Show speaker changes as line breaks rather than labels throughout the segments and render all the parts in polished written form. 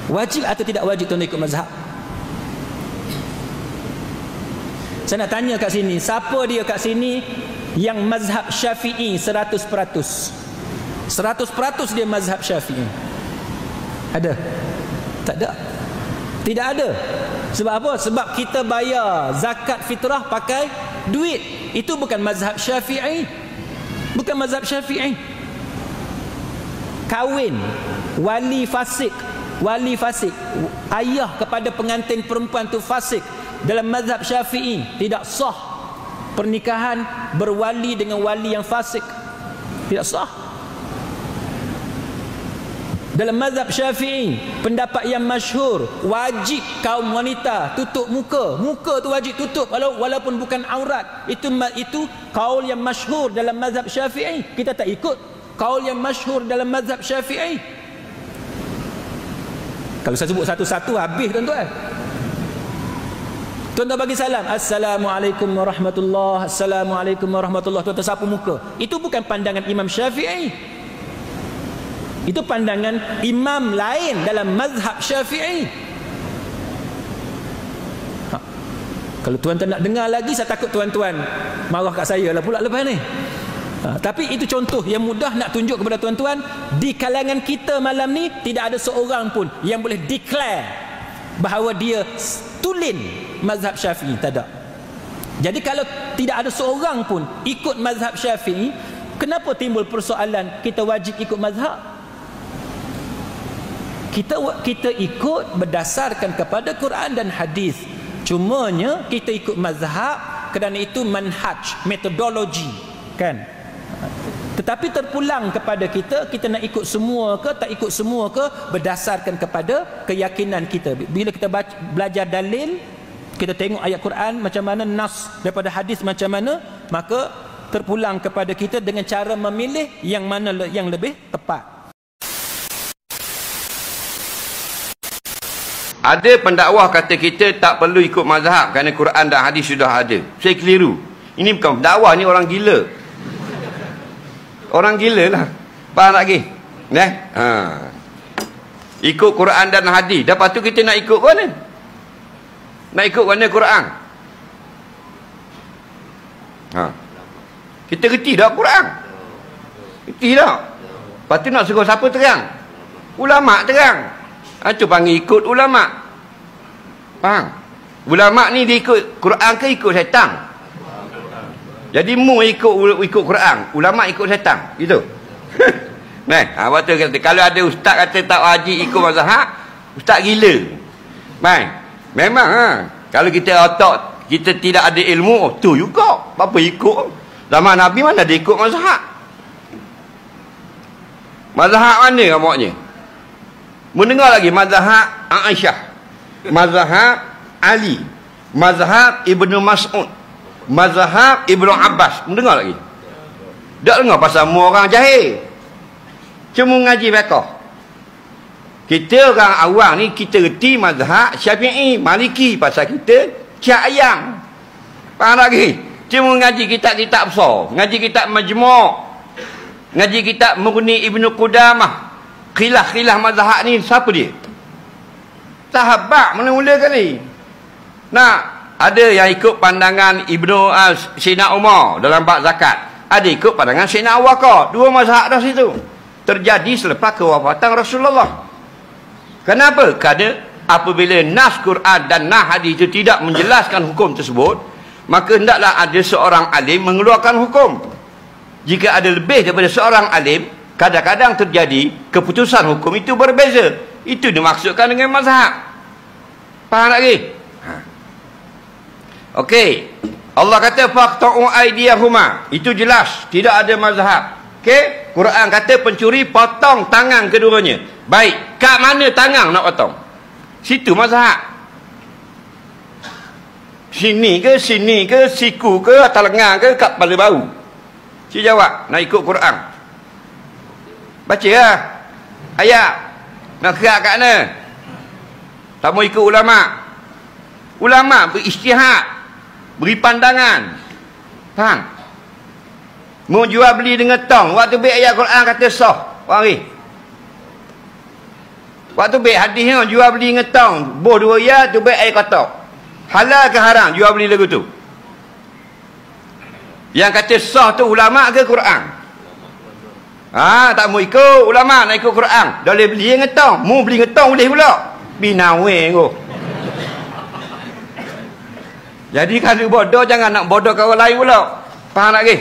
Wajib atau tidak wajib tuan ikut mazhab? Saya nak tanya kat sini, siapa dia kat sini yang mazhab Syafi'i 100%? 100% dia mazhab Syafi'i. Ada? Tak ada. Tidak ada. Sebab apa? Sebab kita bayar zakat fitrah pakai duit. Itu bukan mazhab Syafi'i. Bukan mazhab Syafi'i. Kahwin wali fasik, ayah kepada pengantin perempuan tu fasik, dalam mazhab Syafi'i tidak sah pernikahan berwali dengan wali yang fasik. Tidak sah. Dalam mazhab Syafi'i, pendapat yang masyhur, wajib kaum wanita tutup muka. Muka tu wajib tutup walaupun bukan aurat. Itu kaul yang masyhur dalam mazhab Syafi'i. Kita tak ikut kaul yang masyhur dalam mazhab Syafi'i. Kalau saya sebut satu-satu habis tuan-tuan. Tuan-tuan bagi salam, Assalamualaikum warahmatullahi, Assalamualaikum warahmatullahi, tuan-tuan sapu muka. Itu bukan pandangan Imam Syafi'i. Itu pandangan imam lain dalam mazhab Syafi'i. Kalau tuan-tuan nak dengar lagi, saya takut tuan-tuan marah kat saya lah pula lepas ni. Tapi itu contoh yang mudah nak tunjuk kepada tuan-tuan, di kalangan kita malam ni tidak ada seorang pun yang boleh declare bahawa dia tulen mazhab Syafi'i. Tak ada. Jadi kalau tidak ada seorang pun ikut mazhab Syafi'i, kenapa timbul persoalan kita wajib ikut mazhab? Kita ikut berdasarkan kepada Quran dan hadis. Cumanya kita ikut mazhab kerana itu manhaj, metodologi, kan? Tetapi terpulang kepada kita nak ikut semua ke tak ikut semua ke berdasarkan kepada keyakinan kita. Bila kita belajar dalil, kita tengok ayat Quran macam mana, nas daripada hadis macam mana, maka terpulang kepada kita dengan cara memilih yang mana yang lebih tepat.
Ada pendakwah kata kita tak perlu ikut mazhab kerana Quran dan hadis sudah ada. Saya keliru. Ini bukan pendakwah, ni orang gila. Orang gila lah. Faham tak lagi? Ikut Quran dan hadis. Lepas tu kita nak ikut mana? Nak ikut mana Quran? Kita reti dah Quran. Reti dah. Lepas tu nak suruh siapa terang? Ulama terang. Itu panggil ikut ulama. Faham? Ulama ni dia ikut Quran ke ikut syaitan? Jadi mu ikut Quran, ulama ikut syaitan. Gitu. Waktu kata kalau ada ustaz kata tak wajib ikut mazhab, ustaz gila. Memang kalau kita otak kita tidak ada ilmu, tu juga. Apa ikut? Zaman Nabi mana ada ikut mazhab? Mazhab mana kamaknya? Mendengar lagi mazhab Aisyah, mazhab Ali, mazhab Ibnu Mas'ud, mazhab Ibnu Abbas. Mendengar lagi? Tak dengar pasal semua orang jahil. Cuma ngaji fiqh. Kita orang awam ni kita reti mazhab Syafi'i, Maliki pasal kita cak ayam. Faham lagi? Cuma ngaji kitab-kitab besar, ngaji kitab Majmu', ngaji kitab Mughni Ibnu Qudamah. Khilaf mazhab ni siapa dia? Sahabat mula-mula kali. Ada yang ikut pandangan Sayyidina Umar dalam bab zakat. Ada ikut pandangan Sayyidina Abu Bakar. Dua mazhab dah situ. Terjadi selepas kewafatan Rasulullah. Kenapa? Kerana apabila nas Quran dan nas hadis itu tidak menjelaskan hukum tersebut, maka hendaklah ada seorang alim mengeluarkan hukum. Jika ada lebih daripada seorang alim, kadang-kadang terjadi keputusan hukum itu berbeza. Itu dimaksudkan dengan mazhab. Faham lagi? Okey. Allah kata faqta'u aydiyahuma. Itu jelas, tidak ada mazhab. Okey? Quran kata pencuri potong tangan keduanya. Baik, kat mana tangan nak potong? Situ mazhab. Sini ke, siku ke, atas lengan ke, kat kepala bau? Cik jawab, nak ikut Quran. Baca lah ayat. Nak kerak kat mana? Tak mau ikut ulama. Ulama berijtihad, beri pandangan. Faham? Mau jual beli dengan tong, waktu baik ayat Quran kata sah. Faham ni? Waktu baik hadisnya jual beli ngetong, boh 2 riyal tu baik air kotak. Halal ke haram jual beli lagu tu? Yang kata sah tu ulama ke Quran? Tak mau ikut ulama, nak ikut Quran. Dah boleh beli ngetong, mu beli ngetong boleh pula. Binawe ko. Jadi kalau bodoh jangan nak bodoh kawan lain pula. Faham tak ke?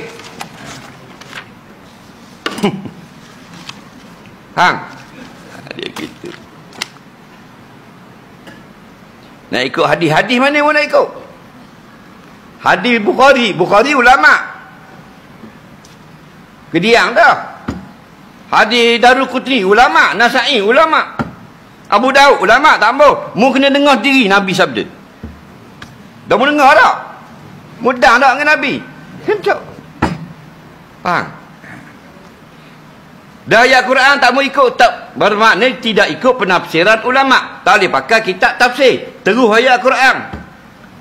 Faham? Dia gitu. Nak ikut hadis-hadis mana pun nak ikut. Hadis Bukhari ulama. Kediang dah. Hadis Daruqutni ulama, Nasa'i ulama. Abu Daud ulama, tak apa. Mu kena dengar diri Nabi sabda. Dah mu dengar tak? Mudah tak dengan Nabi? Macam. Faham? Dah ayat Quran tak mau ikut, tak bermakna tidak ikut penafsiran ulama. Tak boleh pakai kitab tafsir. Terus ayat Quran.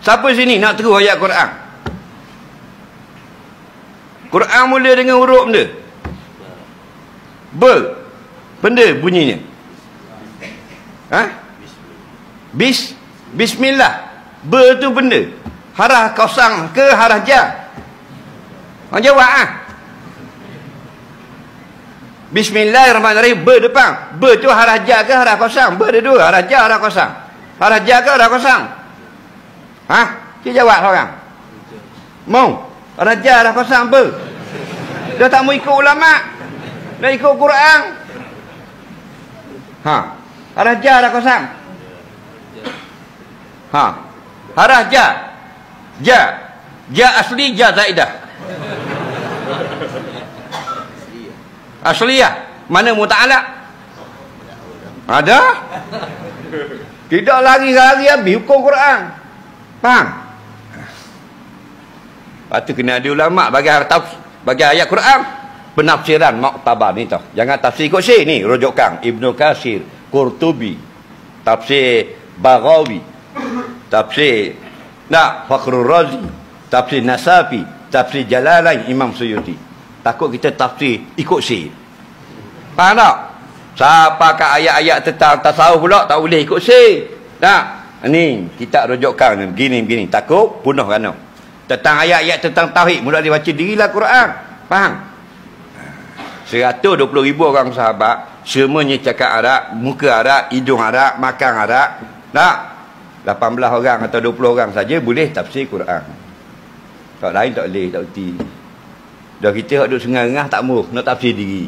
Siapa sini nak terus ayat Quran? Quran mula dengan huruf benda. Benda bunyinya. Bismillah. Tu benda. Harah kosang ke harah ja? Orang jawab Bismillahirrahmanirrahim. Depan. Tu harah ja ke harah kosang? Ada dua. Harah ja, harah kosang. Harah ja ke harah kosang? Dia jawab seorang. Mau? Harah ja, harah kosang Dah tak mau ikut ulama. Dah ikut Quran. Harah ja, harah kosang. Harah ja. Ja asli, ja zaidah. Asliyah. Mana muta'alaq? Ada? Tidak lari-lari habis hukum Quran. Faham? Lepas tu kena ada ulama' bagi ayat Quran penafsiran muktabar ni tau. Jangan tafsir ikut syekh ni. Rujukan Ibnu Katsir, Qurtubi, tafsir Baghawi, tafsir Fakhrul Razi, tafsir Nasafi, tafsir Jalalain Imam Suyuti. Takut kita tafsir ikut syekh. Faham tak? Siapa kat ayat-ayat tentang tasawuf pula tak boleh ikut syekh. Tak? Ni kita rujukan begini. Takut punah kerana tentang ayat-ayat tentang tauhid mula dibaca dirilah Quran. Faham? 120,000 orang sahabat semuanya cakap Arab, muka Arab, hidung Arab, makan Arab. Tak? 18 orang atau 20 orang saja boleh tafsir Quran. Tak lain tak boleh, tak erti. Dah kita duduk sengah-ngah tak mau nak tafsir diri.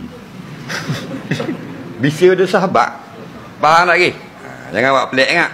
Bisa ada sahabat. Faham tak ke? Jangan buat pelik sangat.